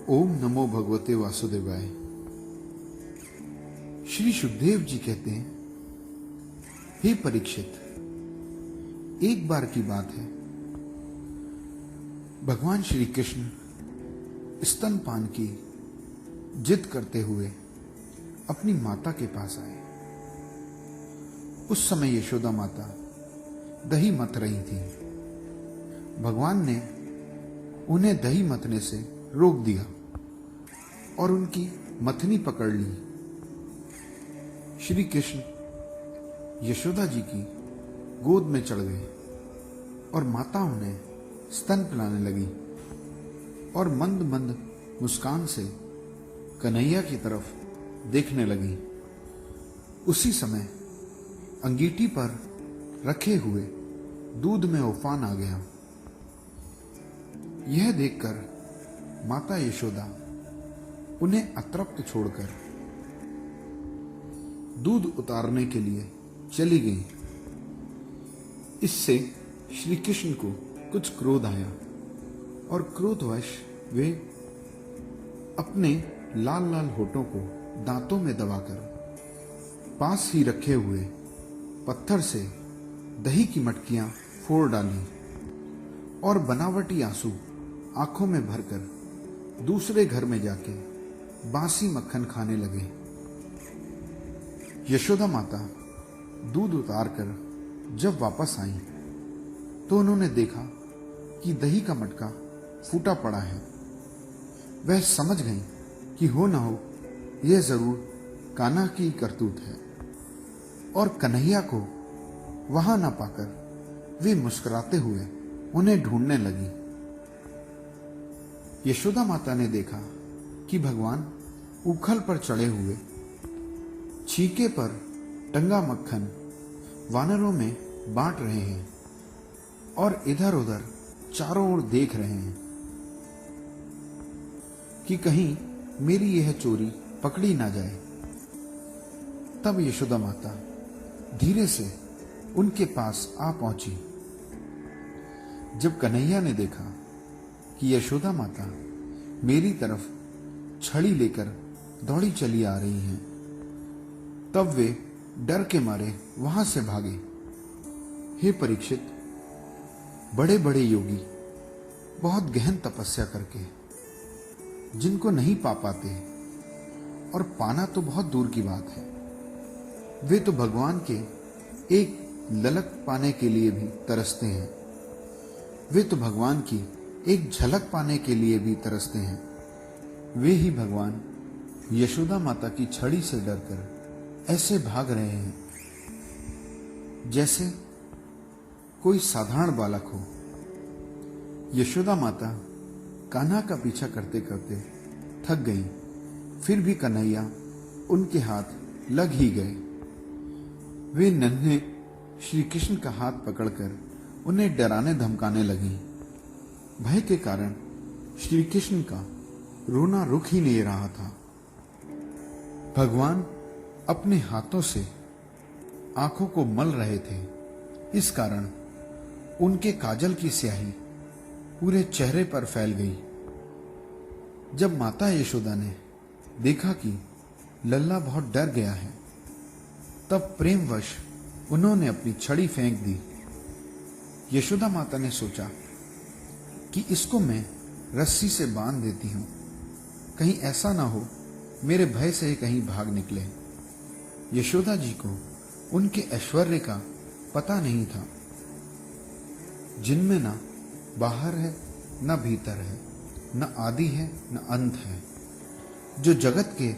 ओम नमो भगवते वासुदेवाय। श्री सुखदेव जी कहते हैं, हे परीक्षित, एक बार की बात है, भगवान श्री कृष्ण स्तनपान की जिद करते हुए अपनी माता के पास आए। उस समय यशोदा माता दही मथ रही थी। भगवान ने उन्हें दही मथने से रोक दिया और उनकी मथनी पकड़ ली। श्री कृष्ण यशोदा जी की गोद में चढ़ गए और माता उन्हें स्तन पिलाने लगी और मंद मंद मुस्कान से कन्हैया की तरफ देखने लगी। उसी समय अंगीठी पर रखे हुए दूध में उफान आ गया। यह देखकर माता यशोदा उन्हें अतृप्त छोड़कर दूध उतारने के लिए चली गई। इससे श्री कृष्ण को कुछ क्रोध आया और क्रोधवश वे अपने लाल लाल होठों को दांतों में दबाकर पास ही रखे हुए पत्थर से दही की मटकियां फोड़ डाली और बनावटी आंसू आंखों में भरकर दूसरे घर में जाके बासी मक्खन खाने लगे। यशोदा माता दूध उतारकर जब वापस आई तो उन्होंने देखा कि दही का मटका फूटा पड़ा है। वह समझ गई कि हो ना हो यह जरूर कान्हा की करतूत है और कन्हैया को वहां ना पाकर वे मुस्कुराते हुए उन्हें ढूंढने लगी। यशोदा माता ने देखा कि भगवान उखल पर चढ़े हुए छीके पर टंगा मक्खन वानरों में बांट रहे हैं और इधर उधर चारों ओर देख रहे हैं कि कहीं मेरी यह चोरी पकड़ी ना जाए। तब यशोदा माता धीरे से उनके पास आ पहुंची। जब कन्हैया ने देखा कि यशोदा माता मेरी तरफ छड़ी लेकर दौड़ी चली आ रही हैं, तब वे डर के मारे वहां से भागे। हे परीक्षित, बड़े बड़े योगी बहुत गहन तपस्या करके जिनको नहीं पा पाते और पाना तो बहुत दूर की बात है, वे तो भगवान के एक ललक पाने के लिए भी तरसते हैं। वे तो भगवान की एक झलक पाने के लिए भी तरसते हैं। वे ही भगवान यशोदा माता की छड़ी से डरकर ऐसे भाग रहे हैं जैसे कोई साधारण बालक हो। यशोदा माता कान्हा का पीछा करते करते थक गई, फिर भी कन्हैया उनके हाथ लग ही गए। वे नन्हे श्री कृष्ण का हाथ पकड़कर उन्हें डराने धमकाने लगी। भय के कारण श्री कृष्ण का रोना रुक ही नहीं रहा था। भगवान अपने हाथों से आंखों को मल रहे थे, इस कारण उनके काजल की स्याही पूरे चेहरे पर फैल गई। जब माता यशोदा ने देखा कि लल्ला बहुत डर गया है, तब प्रेमवश उन्होंने अपनी छड़ी फेंक दी। यशोदा माता ने सोचा कि इसको मैं रस्सी से बांध देती हूं, कहीं ऐसा ना हो मेरे भय से कहीं भाग निकले। यशोदा जी को उनके ऐश्वर्य का पता नहीं था, जिनमें ना बाहर है न भीतर है, न आदि है न अंत है, जो जगत के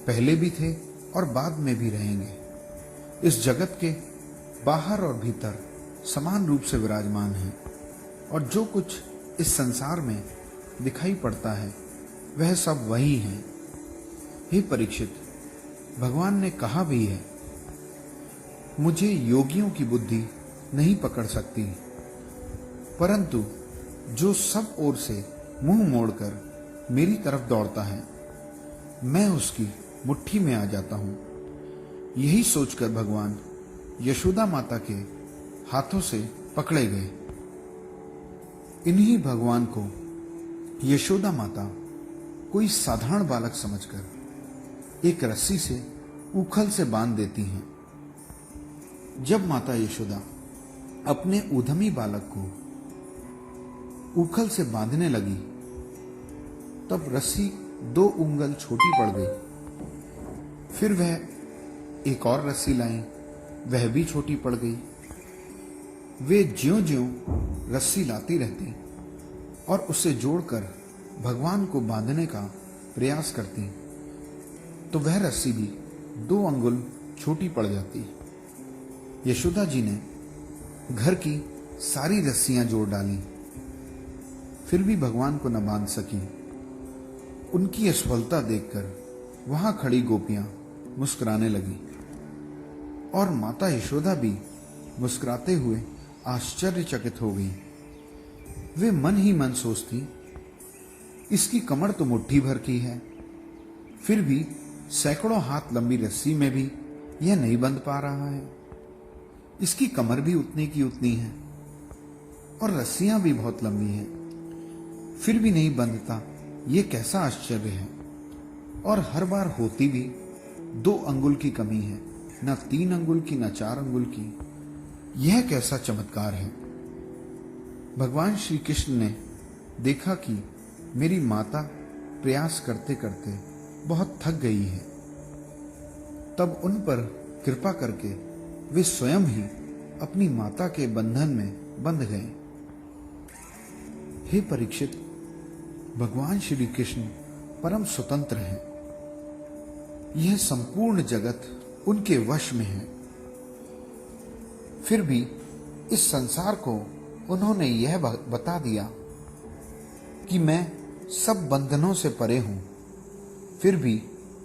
पहले भी थे और बाद में भी रहेंगे। इस जगत के बाहर और भीतर समान रूप से विराजमान है और जो कुछ इस संसार में दिखाई पड़ता है वह सब वही है। हे परीक्षित, भगवान ने कहा भी है, मुझे योगियों की बुद्धि नहीं पकड़ सकती, परंतु जो सब ओर से मुंह मोड़कर मेरी तरफ दौड़ता है, मैं उसकी मुट्ठी में आ जाता हूं। यही सोचकर भगवान यशोदा माता के हाथों से पकड़े गए। इन्हीं भगवान को यशोदा माता कोई साधारण बालक समझकर एक रस्सी से उखल से बांध देती हैं। जब माता यशोदा अपने उद्यमी बालक को उखल से बांधने लगी तब रस्सी 2 उंगल छोटी पड़ गई। फिर वह एक और रस्सी लाई, वह भी छोटी पड़ गई। वे ज्यों-ज्यों रस्सी लाती रहती और उससे जोड़कर भगवान को बांधने का प्रयास करती तो वह रस्सी भी 2 अंगुल छोटी पड़ जाती। यशोदा जी ने घर की सारी रस्सियां जोड़ डाली, फिर भी भगवान को न बांध सकी। उनकी असफलता देखकर वहां खड़ी गोपियां मुस्कुराने लगी और माता यशोदा भी मुस्कुराते हुए आश्चर्यचकित हो गई। वे मन ही मन सोचती, इसकी कमर तो मुट्ठी भर की है, फिर भी सैकड़ों हाथ लंबी रस्सी में भी यह नहीं बंध पा रहा है। इसकी कमर भी उतनी की उतनी है और रस्सियां भी बहुत लंबी हैं, फिर भी नहीं बंधता। ये कैसा आश्चर्य है। और हर बार होती भी 2 अंगुल की कमी है, न 3 अंगुल की, न 4 अंगुल की। यह कैसा चमत्कार है। भगवान श्री कृष्ण ने देखा कि मेरी माता प्रयास करते करते बहुत थक गई है, तब उन पर कृपा करके वे स्वयं ही अपनी माता के बंधन में बंध गए। हे परीक्षित, भगवान श्री कृष्ण परम स्वतंत्र हैं। यह संपूर्ण जगत उनके वश में है। फिर भी इस संसार को उन्होंने यह बता दिया कि मैं सब बंधनों से परे हूं, फिर भी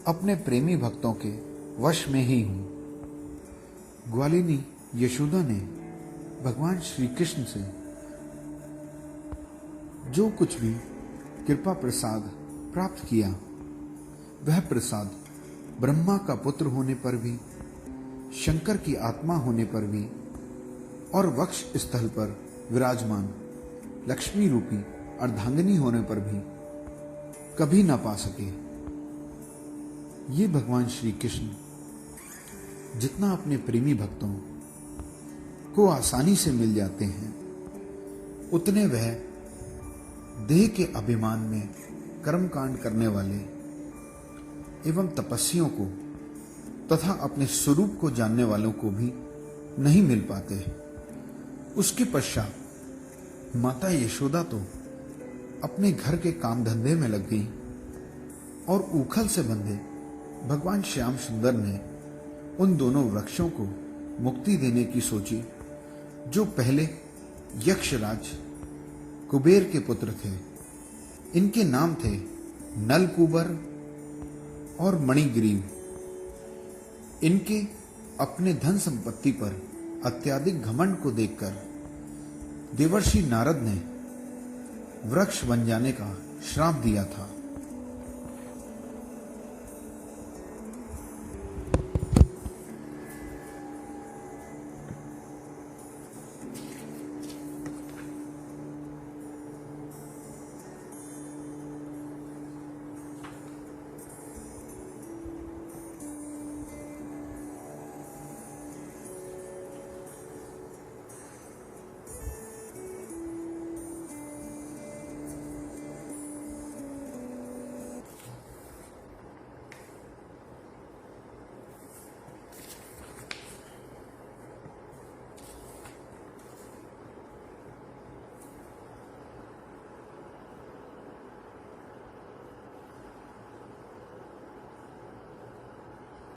अपने प्रेमी भक्तों के वश में ही हूं। ग्वालिनी यशोदा ने भगवान श्री कृष्ण से जो कुछ भी कृपा प्रसाद प्राप्त किया, वह प्रसाद ब्रह्मा का पुत्र होने पर भी, शंकर की आत्मा होने पर भी और वक्ष स्थल पर विराजमान लक्ष्मी रूपी अर्धांगिनी होने पर भी कभी न पा सके। ये भगवान श्री कृष्ण जितना अपने प्रेमी भक्तों को आसानी से मिल जाते हैं, उतने वह देह के अभिमान में कर्मकांड करने वाले एवं तपस्वियों को तथा अपने स्वरूप को जानने वालों को भी नहीं मिल पाते। उसके पश्चात माता यशोदा तो अपने घर के काम धंधे में लग गई और उखल से बंधे भगवान श्याम सुंदर ने उन दोनों वृक्षों को मुक्ति देने की सोची, जो पहले यक्षराज कुबेर के पुत्र थे। इनके नाम थे नलकूबर और मणिग्रीव। इनके अपने धन संपत्ति पर अत्यधिक घमंड को देखकर देवर्षि नारद ने वृक्ष बन जाने का श्राप दिया था।